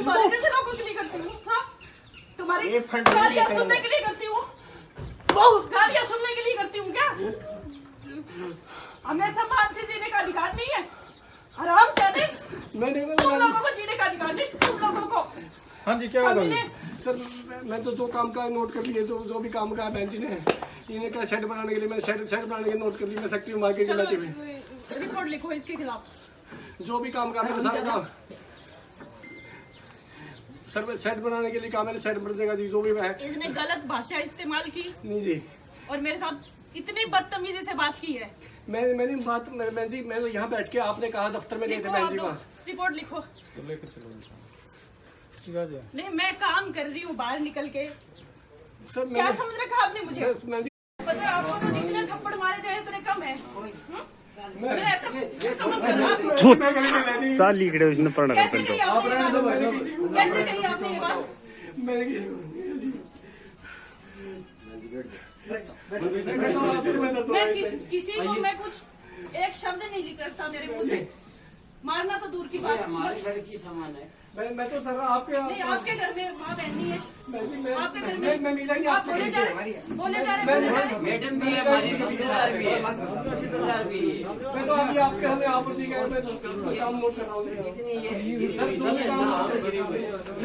तुम्हारे जैसे लोगों के लिए करती हूँ। हाँ, तुम्हारी गालियाँ सुनने के लिए करती हूँ, गालियाँ सुनने के लिए करती हूँ क्या? हमें सम्मान से जीने का अधिकार नहीं है। हराम जाने, तुम लोगों को जीने का अधिकार नहीं, तुम लोगों को। हाँ जी, क्या बात है सर? मैं तो जो काम का नोट कर लिए, जो भी काम का बहन जी ने इन्हें क्या शेड बनाने के लिए, मैंने शेड बनाने के नोट कर ली। मैं सेक्रेटरी मार्केट में बैठी हुई, रिपोर्ट लिखो इसके खिलाफ। जो भी काम का मेरे सारे काम सर, शेड बनाने के लिए काम मैंने शेड बन जाएगा जी, जो भी है। इसने गलत भाषा इस्तेमाल की नहीं जी, और मेरे साथ इतनी बदतमीजी से बात की है। मैंने बात बहन जी, मैं तो यहाँ बैठ के आपने कहा दफ्तर में गए थे बहन जी का। रिपोर्ट लिखो। है? नहीं, मैं काम कर रही हूँ बाहर निकल के। सर क्या समझ रखा आपने मुझे? बहन जी, पता है आपको तो जितने थप्पड़ मारे जाए उतने कम है। मेरे ऐसा समझ करना। चाल लीकडे उसने पढ़ना कैसे कही आपने ये बात? कैसे कही आपने ये बात? मैं किसी को मैं कुछ एक शब्द नहीं निकलता मेरे मुंह से। मारना तो दूर की बात। हमारी लड़की समान है। मैं तो सर आपके नहीं, आपके घर में माँ बहन नहीं है। आपके घर में मैं मिला ही आप बोले जा रहे मैडम भी है, हमारी रिश्तेदार भी है, रिश्तेदार भी है। मैं तो अभी आपके हमें आप जी गए, मैं काम नोट कर रहा हूँ। इतनी ये सर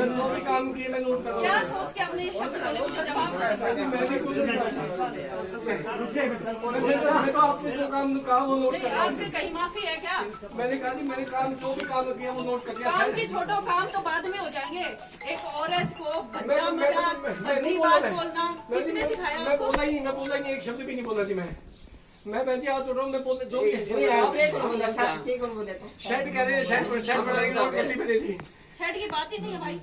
जो भी काम किए मैं नोट कर रहा हूँ। क्या सोच के आपने ये शब्द बोले? मुझे जवाब मैं तो आपने जो काम कहा वो नोट कर नहीं, रहा हूँ। आपके कहीं माफी है क्या? मैंने कहा जी, मैंने काम जो भी काम किया वो नोट कर लिया। काम की छोटो काम तो बाद में हो जाएंगे। एक औरत को बच्चा मजाक गंदी बात बोलना किसने सिखाया मैं आपको? बोला ही नहीं, एक शब्द भी नहीं बोला जी। मैं बहन जी हाथ जोड़ रहा हूँ। मैं बोल जो भी शेड कह रहे हैं, शेड बनाएंगे और कर ली मैंने जी। शेड की बात ही नहीं है भाई।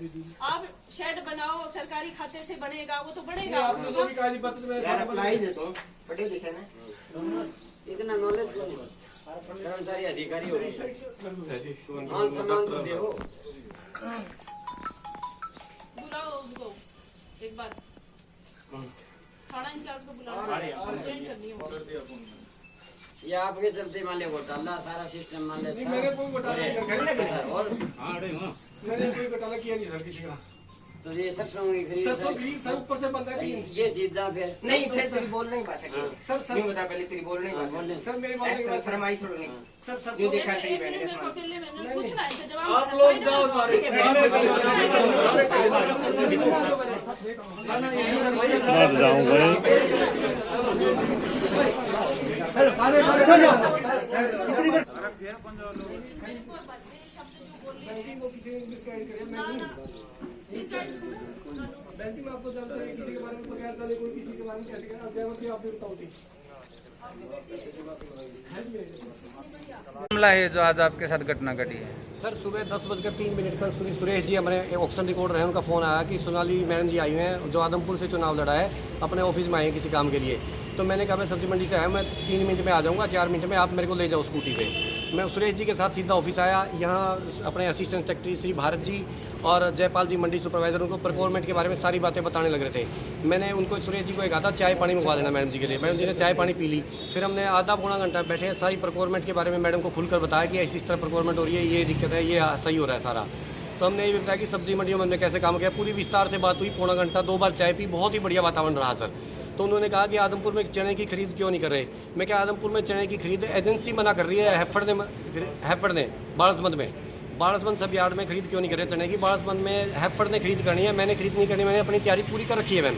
आप शेड बनाओ, सरकारी खाते से बनेगा, वो तो बनेगा। आपने जो भी कहा जी, पत्र में सारा अप्लाई देता हूँ, पढ़े लिखे ना। इतना नॉलेज कर्मचारी अधिकारी हो, मान सम्मान तो दे हो। बुलाओ उसको एक बार, थाना इंचार्ज को बुलाओ, कंप्लेंट करनी है। ये आपके चलते मान ले घोटाला, सारा सिस्टम मान ले नहीं, मैंने कोई घोटाला नहीं किया। और मैंने कोई घोटाला किया नहीं सर किसी का। तो ये सरसों की खरीद सर तो भी सर ऊपर से बंदा नहीं। ये चीज जा फिर नहीं, फिर तेरी बोल नहीं पा सके। सर नहीं बता, पहले तेरी बोल नहीं पा बोलने सके। सर मेरी बात की बात शर्म आई थोड़ी नहीं। सर जो देखा तेरी बहन के मेरे को साथ। अकेले मैंने पूछना है तो जवाब आप लोग जाओ सारे मर जाऊंगा। मैं आपको जानता है किसी के बारे में बगैर जाने कोई किसी के बारे में कैसे करना है, आप भी बताओ। मामला है जो आज आपके साथ घटना घटी है? सर सुबह 10:03 पर सुरेश जी, हमारे ऑक्शन रिकॉर्डर हैं, उनका फ़ोन आया कि सोनाली मैडम जी आई हुई हैं जो आदमपुर से चुनाव लड़ा है, अपने ऑफिस में आए हैं किसी काम के लिए। तो मैंने कहा मैं सब्जी मंडी से आया, मैं 3 मिनट में आ जाऊँगा, 4 मिनट में आप मेरे को ले जाओ स्कूटी पे। मैं सुरेश जी के साथ सीधा ऑफिस आया। यहाँ अपने असिस्टेंट सेक्रेटरी श्री भारत जी और जयपाल जी मंडी सुपरवाइजर उनको प्रोक्योरमेंट के बारे में सारी बातें बताने लग रहे थे। मैंने उनको सुरेश जी को कहा था चाय पानी मंगवा देना मैडम जी के लिए। मैडम जी ने चाय पानी पी ली। फिर हमने आधा पौना घंटा बैठे सारी प्रोक्योरमेंट के बारे में मैडम को खुलकर बताया कि इस तरह प्रोक्योरमेंट हो रही है, ये दिक्कत है, ये सही हो रहा है सारा। तो हमने ये भी बताया कि सब्जी मंडियों में हमने कैसे काम किया, पूरी विस्तार से बात हुई। पौना घंटा 2 बार चाय पी, बहुत ही बढ़िया वातावरण रहा सर। तो उन्होंने कहा कि आदमपुर में चने की खरीद क्यों नहीं कर रहे? मैं क्या आदमपुर में चने की खरीद एजेंसी मना कर रही है, हैफर्ड ने बाड़सबंद सब यार्ड में खरीद क्यों नहीं कर रहे चने की? बाड़सबंद में हैफर्ड ने खरीद करनी है, मैंने खरीद नहीं करनी, मैंने अपनी तैयारी पूरी कर रखी है मैम।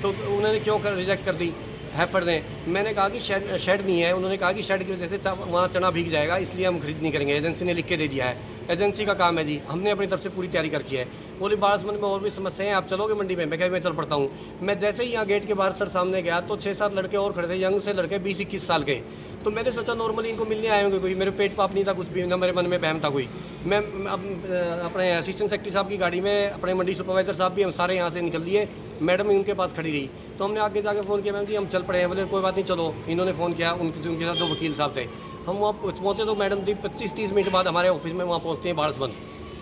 तो उन्होंने क्यों रिजेक्ट कर दी हैफर्ड ने? मैंने कहा कि शेड नहीं है। उन्होंने कहा कि शेड की वजह से वहाँ चना भीग जाएगा, इसलिए हम खरीद नहीं करेंगे। एजेंसी ने लिख के दे दिया है, एजेंसी का काम है जी, हमने अपनी तरफ से पूरी तैयारी कर रखी है। बोली बाड़सबंद में और भी समस्याएं हैं, आप चलोगे मंडी में? मैं कहा मैं चल पड़ता हूँ। मैं जैसे ही यहाँ गेट के बाहर सर सामने गया तो 6-7 लड़के और खड़े थे, यंग से लड़के 20-21 साल के। तो मैंने सोचा नॉर्मली इनको मिलने आए होंगे कोई, मेरे पेट पाप नहीं था कुछ भी, ना मेरे मन में बहम था कोई। मैं अपने असिस्टेंट सेक्रेटरी साहब की गाड़ी में, अपने मंडी सुपरवाइजर साहब भी, हम सारे यहाँ से निकल लिए। मैडम ही उनके पास खड़ी रही। तो हमने आगे जाके फ़ोन किया, मैम जी हम चल पड़े हैं। बोले कोई बात नहीं चलो। इन्होंने फ़ोन किया, उनके साथ 2 वकील साहब थे। हम वहाँ पहुँचे तो मैडम जी 25-30 मिनट बाद हमारे ऑफिस में वहाँ पहुँचते हैं बाड़सबंद।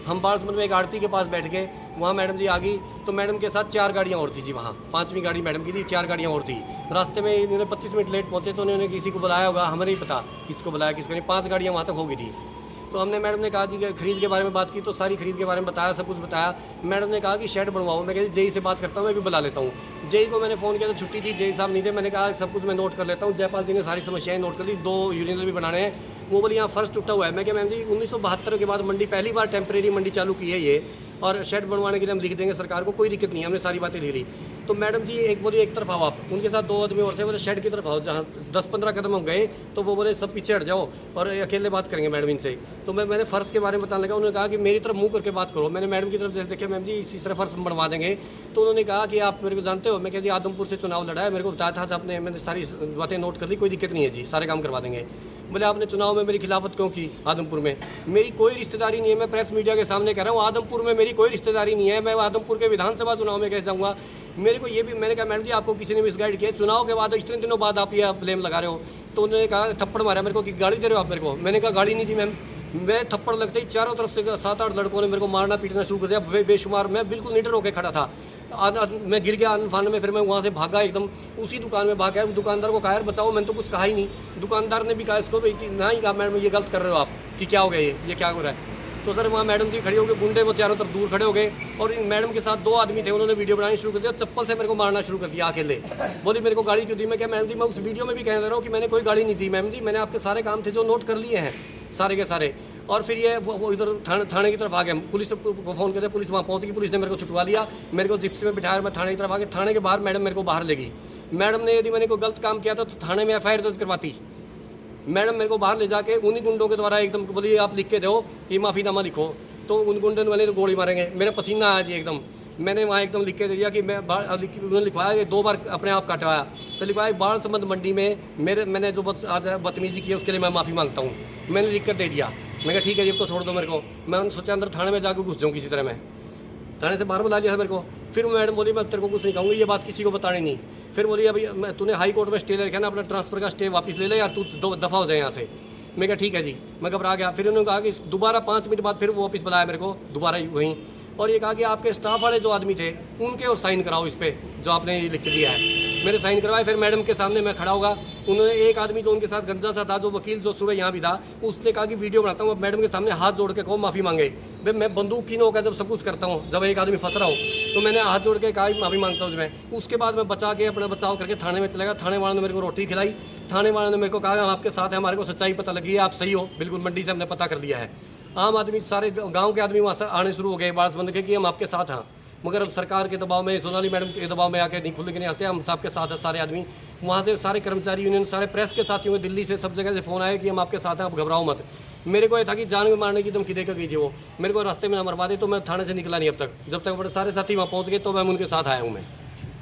हम बाड़सबंद में एक आरती के पास बैठ गए, वहाँ मैडम जी आ गई। तो मैडम के साथ 4 गाड़ियाँ और थी जी, वहाँ 5वीं गाड़ी मैडम की थी, 4 गाड़ियाँ और थी। रास्ते में इन्होंने 25 मिनट लेट पहुँचे तो उन्होंने किसी को बुलाया होगा, हमें नहीं पता किसको बुलाया किसको नहीं, 5 गाड़ियाँ वहाँ तक हो गई थी। तो हमने मैडम ने कहा कि खरीद के बारे में बात की, तो सारी खरीद के बारे में बताया, सब कुछ बताया। मैडम ने कहा कि शेड बनवाओ। मैं कहा जेई से बात करता हूँ, मैं भी बुला लेता हूँ। जेई को मैंने फ़ोन किया तो छुट्टी थी, जेई साहब नहीं थे। मैंने कहा सब कुछ मैं नोट कर लेता हूँ। जयपाल जी ने सारी समस्याएं नोट कर ली, 2 यूरिनल भी बनाने हैं। वो बोली यहाँ फर्श टूटा हुआ है। मैं क्या मैम जी 1972 के बाद मंडी पहली बार टेम्परेरी मंडी चालू की है ये, और शेड बनवाने के लिए हम लिख देंगे सरकार को, कोई दिक्कत नहीं है। हमने सारी बातें लिख ली। तो मैडम जी एक बोली एक तरफ आओ आप, उनके साथ 2 आदमी और थे, बोले शेड की तरफ आओ। जहाँ 10-15 कदम हम गए तो वो बोले सब पीछे हट जाओ और अकेले बात करेंगे मैडम इनसे। तो मैंने फर्श के बारे में बताने लगा। उन्होंने कहा कि मेरी तरफ मुँह करके बात करो। मैंने मैडम की तरफ जैसे देखा मैम जी इसी तरह फर्श बनवा देंगे। तो उन्होंने कहा कि आप मेरे को जानते हो। मैं कहा जी आदमपुर से चुनाव लड़ा है, मेरे को बताया था आपने, मैंने सारी बातें नोट कर ली, कोई दिक्कत नहीं है जी, सारे काम करवा देंगे। बोले आपने चुनाव में मेरी खिलाफत क्यों की आदमपुर में? मेरी कोई रिश्तेदारी नहीं है, मैं प्रेस मीडिया के सामने कह रहा हूँ, आदमपुर में मेरी कोई रिश्तेदारी नहीं है। मैं आदमपुर के विधानसभा चुनाव में कैसे जाऊँगा? मेरे को ये भी, मैंने कहा मैडम जी आपको किसी ने मिसगाइड किया, चुनाव के बाद इतने दिनों बाद आप ये ब्लेम लगा रहे हो। तो उन्होंने कहा थप्पड़ मारा मेरे को कि गाड़ी दे रहे हो आप मेरे को। मैंने कहा गाड़ी नहीं थी मैम। मैं थप्पड़ लगते ही चारों तरफ से 7-8 लड़कों ने मेरे को मारना पीटना शुरू कर दिया, बेशुमार। मैं बिल्कुल निडर होकर खड़ा था। मैं गिर गया अनफान में, फिर मैं वहाँ से भागा, एकदम उसी दुकान में भागा। दुकानदार को कहा यार बचाओ, मैंने तो कुछ कहा ही नहीं। दुकानदार ने भी कहा इसको कि ना ही कहा मैडम ये गलत कर रहे हो आप, कि क्या हो गया ये क्या हो रहा है। तो सर वहाँ मैडम जी खड़ी हो गए, गुंडे वो चारों तरफ दूर खड़े हो गए, और इन मैडम के साथ 2 आदमी थे, उन्होंने वीडियो बनानी शुरू कर दिया। चप्पल से मेरे को मारना शुरू कर दिया अकेले। बोली मेरे को गाड़ी क्यों दी? मैं क्या मैडम जी मैं उस वीडियो में भी कह रहा हूँ कि मैंने कोई गाड़ी नहीं दी मैम जी, मैंने आपके सारे काम थे जो नोट कर लिए हैं सारे के सारे। और फिर ये वो इधर थाने की तरफ आ गए। पुलिस को फ़ोन करते, पुलिस वहाँ पहुँच गई, पुलिस ने मेरे को छुटवा लिया, मेरे को जिप्सी में बिठाया, मैं थाने की तरफ आ गया। थाने के बाहर मैडम मेरे को बाहर ले गई। मैडम ने यदि मैंने कोई गलत काम किया था तो थाने में FIR दर्ज करवाती। मैडम मेरे को बाहर ले जाके उन्हीं गुंडों के द्वारा एकदम बोलिए आप लिख के दो कि माफ़ीनामा लिखो। तो उन गुंडों वाले तो गोली मारेंगे, मेरा पसीना आया जी एकदम। मैंने वहाँ एकदम लिख के दे दिया कि मैं उन्होंने लिखवाया कि 2 बार अपने आप कटवाया। तो लिखवाया बाढ़ संबंध मंडी में मैंने जो आज बदतमीजी की है उसके लिए मैं माफ़ी मांगता हूँ। मैंने लिख कर दे दिया। मैं कहा ठीक है जी तो छोड़ दो मेरे को। मैं सोचा अंदर थाने में जाकर घुस जाऊँ किसी तरह। मैं थाने से बाहर बुला लिया था मेरे को। फिर मैडम बोली मैं तेरे को कुछ नहीं कहूँगी, ये बात किसी को बतानी नहीं। फिर बोली अभी तूने हाई कोर्ट में स्टे ले रखा ना, अपना ट्रांसफ़र का स्टे वापस ले ले यार, तू दफ़ा हो जाए यहाँ से। मैं कहा ठीक है जी। मैं घबरा गया। फिर उन्होंने कहा कि दोबारा 5 मिनट बाद फिर वो वापस बुलाया मेरे को दोबारा वहीं, और ये कहा कि आपके स्टाफ वाले जो आदमी थे उनके और साइन कराओ इस पर जो आपने लिख दिया है। मेरे साइन करवाए। फिर मैडम के सामने मैं खड़ा होगा। उन्होंने एक आदमी जो उनके साथ गंजा सा था, जो वकील जो सुबह यहाँ भी था, उसने कहा कि वीडियो बनाता हूँ, अब मैडम के सामने हाथ जोड़ के कहो माफ़ी मांगे। भाई मैं बंदूक की होकर जब सब कुछ करता हूँ, जब एक आदमी फंस रहा हो तो मैंने हाथ जोड़ के कहा माफ़ी मांगता हूँ मैं। उसके बाद मैं बचा के अपना बचाव करके थाने में चला गया। थाने वालों ने मेरे को रोटी खिलाई। थाने वालों ने मेरे को कहा हम आपके साथ हैं, हमारे को सच्चाई पता लगी है, आप सही हो बिल्कुल, मंडी से हमने पता कर लिया है। आम आदमी सारे गांव के आदमी वहाँ से आने शुरू हो गए बार्स बंद के कि हम आपके साथ हैं। मगर अब सरकार के दबाव में, सोनाली मैडम के दबाव में आके नहीं खुल के नहीं आते, हम सबके साथ हैं सारे आदमी। वहाँ से सारे कर्मचारी यूनियन, सारे प्रेस के साथियों, दिल्ली से सब जगह से फ़ोन आए कि हम आपके साथ हैं, आप घबराओ मत। मेरे को ये था कि जान में मारने की धमकी देकर गई थी वो, मेरे को रास्ते में ना मरवा दे। तो मैं थाने से निकला नहीं अब तक, जब तक बड़े सारे साथी वहाँ पहुँच गए तो मैं उनके साथ आया हूँ। मैं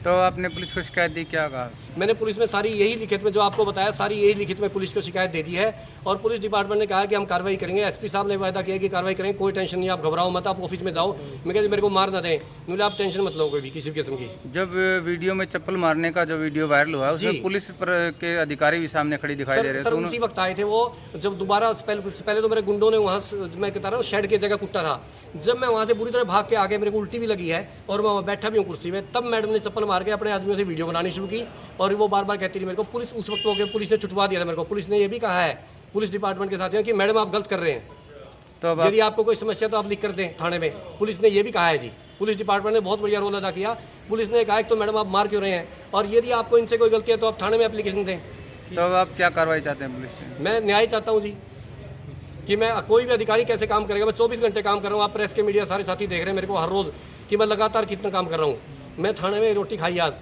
तो आपने पुलिस को शिकायत दी, क्या कहा? मैंने पुलिस में सारी यही लिखित में जो आपको बताया, सारी यही लिखित में पुलिस को शिकायत दे दी है। और पुलिस डिपार्टमेंट ने कहा कि हम कार्रवाई करेंगे। एसपी साहब ने वायदा किया कि कार्रवाई करेंगे, कोई टेंशन नहीं, आप घबराओ मत, आप ऑफिस में जाओ। मैं कहते मेरे को मार ना दें, बोले आप टेंशन मत लो कोई भी किसी किस्म की। जब वीडियो में चप्पल मारने का जो वीडियो वायरल हुआ उसमें पुलिस के अधिकारी भी सामने खड़ी दिखाई दे रहे सर उसी वक्त आए थे वो, जब दोबारा पहले तो मेरे गुंडों ने वहाँ, मैं कहता रहा हूँ शेड की जगह कुट्टा था। जब मैं वहाँ से बुरी तरह भाग के आके मेरे को उल्टी भी लगी है और मैं वहाँ बैठा भी हूँ कुर्सी में, तब मैडम ने चप्पल मार के अपने आदमियों से वीडियो बनानी शुरू की। और वो बार बार कहती रही मेरे को। पुलिस उस वक्त हो गया, पुलिस ने छुटवा दिया था मेरे को। पुलिस ने ये भी कहा है पुलिस डिपार्टमेंट के साथियों कि मैडम आप गलत कर रहे हैं, तो यदि आपको कोई समस्या तो आप लिख कर दें थाने में। पुलिस ने ये भी कहा है जी। पुलिस डिपार्टमेंट ने बहुत बढ़िया रोल अदा किया। पुलिस ने कहा तो मैडम आप मार क्यों रहे हैं, और यदि आपको इनसे कोई गलती है तो आप थाने में एप्लीकेशन दें। तो आप क्या कार्रवाई चाहते हैं पुलिस से? मैं न्याय चाहता हूँ जी, कि मैं कोई भी अधिकारी कैसे काम करेगा। मैं 24 घंटे काम कर रहा हूँ, आप प्रेस के मीडिया सारे साथी देख रहे हैं मेरे को हर रोज़ कि मैं लगातार कितना काम कर रहा हूँ। मैं थाने में रोटी खाई आज।